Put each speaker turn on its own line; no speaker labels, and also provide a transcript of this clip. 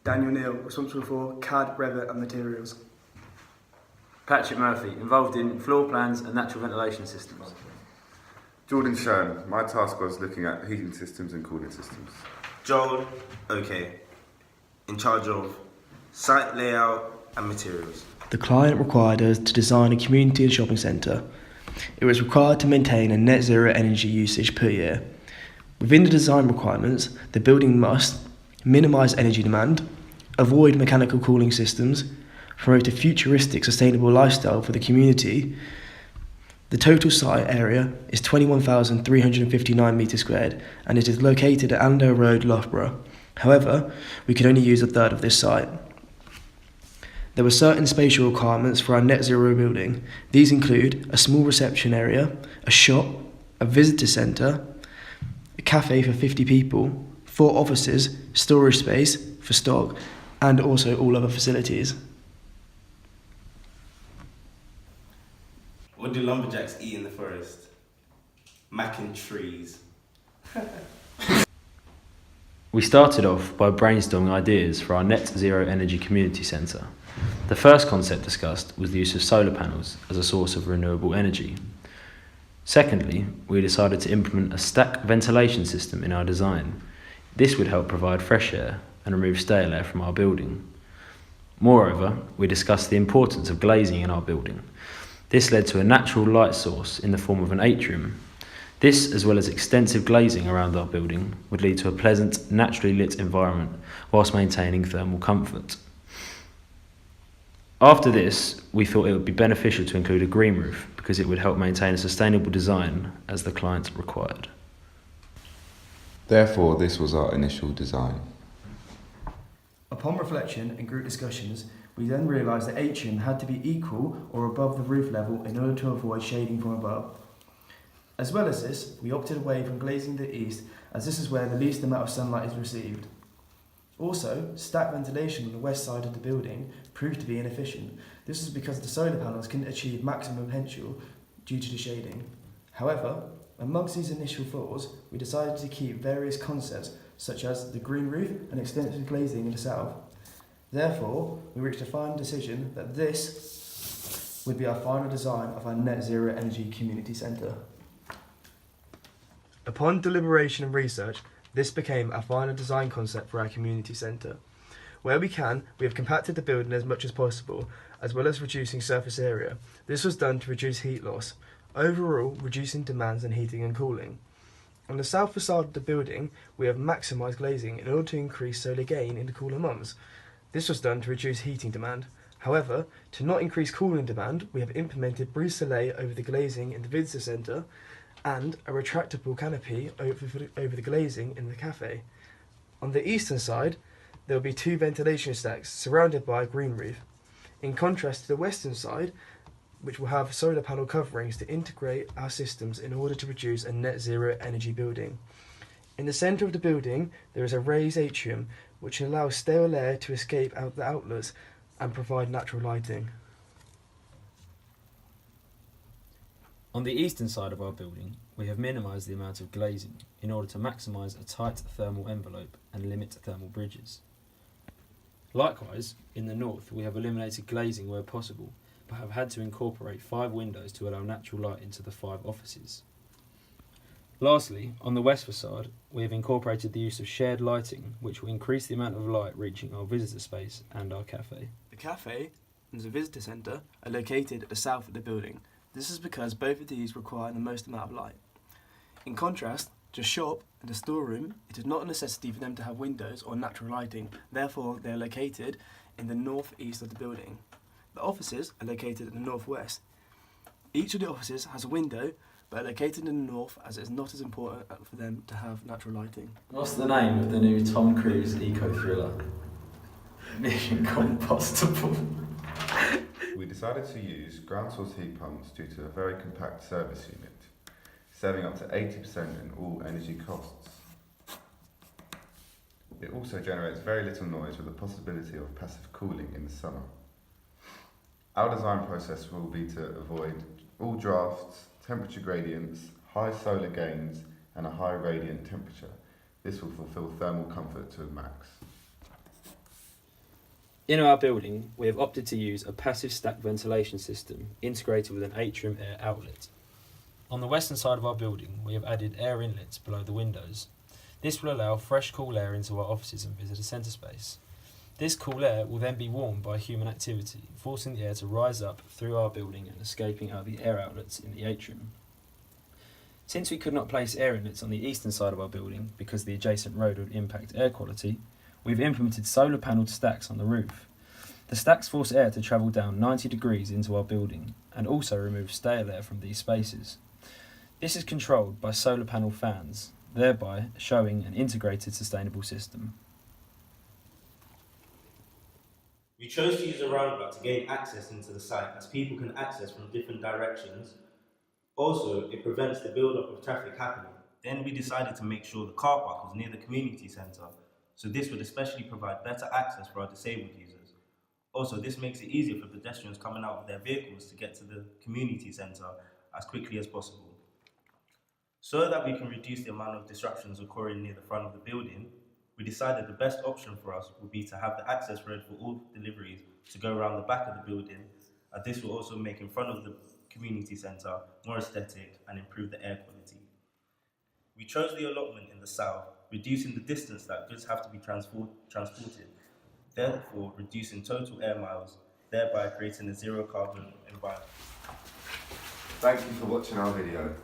Daniel Neal, responsible for CAD, Revit and materials.
Patrick Murphy, involved in floor plans and natural ventilation systems.
Jordan Shern, my task was looking at heating systems and cooling systems.
Joel, okay, in charge of site layout and materials.
The client required us to design a community and shopping centre. It was required to maintain a net zero energy usage per year. Within the design requirements, the building must minimise energy demand, avoid mechanical cooling systems, promote a futuristic sustainable lifestyle for the community. The total site area is 21,359 metres squared and it is located at Andover Road, Loughborough. However, we could only use a third of this site. There were certain spatial requirements for our net zero building. These include a small reception area, a shop, a visitor centre, a cafe for 50 people, 4 offices, storage space for stock, and also all other facilities.
What do lumberjacks eat in the forest? Mac and trees.
We started off by brainstorming ideas for our net zero energy community centre. The first concept discussed was the use of solar panels as a source of renewable energy. Secondly, we decided to implement a stack ventilation system in our design. This would help provide fresh air and remove stale air from our building. Moreover, we discussed the importance of glazing in our building. This led to a natural light source in the form of an atrium. This, as well as extensive glazing around our building, would lead to a pleasant, naturally lit environment whilst maintaining thermal comfort. After this, we thought it would be beneficial to include a green roof because it would help maintain a sustainable design as the client required.
Therefore, this was our initial design.
Upon reflection and group discussions, we then realised that atrium had to be equal or above the roof level in order to avoid shading from above. As well as this, we opted away from glazing the east as this is where the least amount of sunlight is received. Also, stack ventilation on the west side of the building proved to be inefficient. This was because the solar panels couldn't achieve maximum potential due to the shading. However, amongst these initial thoughts, we decided to keep various concepts such as the green roof and extensive glazing in the south. Therefore, we reached a final decision that this would be our final design of our net zero energy community centre. Upon deliberation and research, this became our final design concept for our community centre. Where we can, we have compacted the building as much as possible, as well as reducing surface area. This was done to reduce heat loss, overall reducing demands on heating and cooling. On the south facade of the building, we have maximised glazing in order to increase solar gain in the cooler months. This was done to reduce heating demand. However, to not increase cooling demand, we have implemented brise soleil over the glazing in the visitor centre and a retractable canopy over the glazing in the cafe. On the eastern side, there will be 2 ventilation stacks surrounded by a green roof. In contrast to the western side, which will have solar panel coverings to integrate our systems in order to produce a net zero energy building. In the centre of the building, there is a raised atrium which allows stale air to escape out the outlets and provide natural lighting.
On the eastern side of our building, we have minimised the amount of glazing in order to maximise a tight thermal envelope and limit thermal bridges. Likewise, in the north, we have eliminated glazing where possible, but have had to incorporate 5 windows to allow natural light into the 5 offices. Lastly, on the west facade, we have incorporated the use of shared lighting, which will increase the amount of light reaching our visitor space and our cafe.
The cafe and the visitor centre are located at the south of the building. This is because both of these require the most amount of light. In contrast, the shop and the storeroom, it is not a necessity for them to have windows or natural lighting, therefore they are located in the northeast of the building. The offices are located in the northwest. Each of the offices has a window, but are located in the north as it is not as important for them to have natural lighting.
What's the name of the new Tom Cruise eco-thriller? Mission Impossible.
We decided to use ground source heat pumps due to a very compact service unit, saving up to 80% in all energy costs. It also generates very little noise with the possibility of passive cooling in the summer. Our design process will be to avoid all drafts, temperature gradients, high solar gains and a high radiant temperature. This will fulfill thermal comfort to a max.
In our building, we have opted to use a passive stack ventilation system integrated with an atrium air outlet. On the western side of our building, we have added air inlets below the windows. This will allow fresh, cool air into our offices and visitor centre space. This cool air will then be warmed by human activity, forcing the air to rise up through our building and escaping out the air outlets in the atrium. Since we could not place air inlets on the eastern side of our building because the adjacent road would impact air quality, we've implemented solar panelled stacks on the roof. The stacks force air to travel down 90 degrees into our building and also remove stale air from these spaces. This is controlled by solar panel fans, thereby showing an integrated sustainable system.
We chose to use a roundabout to gain access into the site as people can access from different directions. Also, it prevents the build-up of traffic happening. Then we decided to make sure the car park was near the community centre, so this would especially provide better access for our disabled users. Also, this makes it easier for pedestrians coming out of their vehicles to get to the community centre as quickly as possible. So that we can reduce the amount of disruptions occurring near the front of the building, we decided the best option for us would be to have the access road for all deliveries to go around the back of the building, and this will also make in front of the community centre more aesthetic and improve the air quality. We chose the allotment in the south, reducing the distance that goods have to be transported, therefore reducing total air miles, thereby creating a zero carbon environment.
Thank you for watching our video.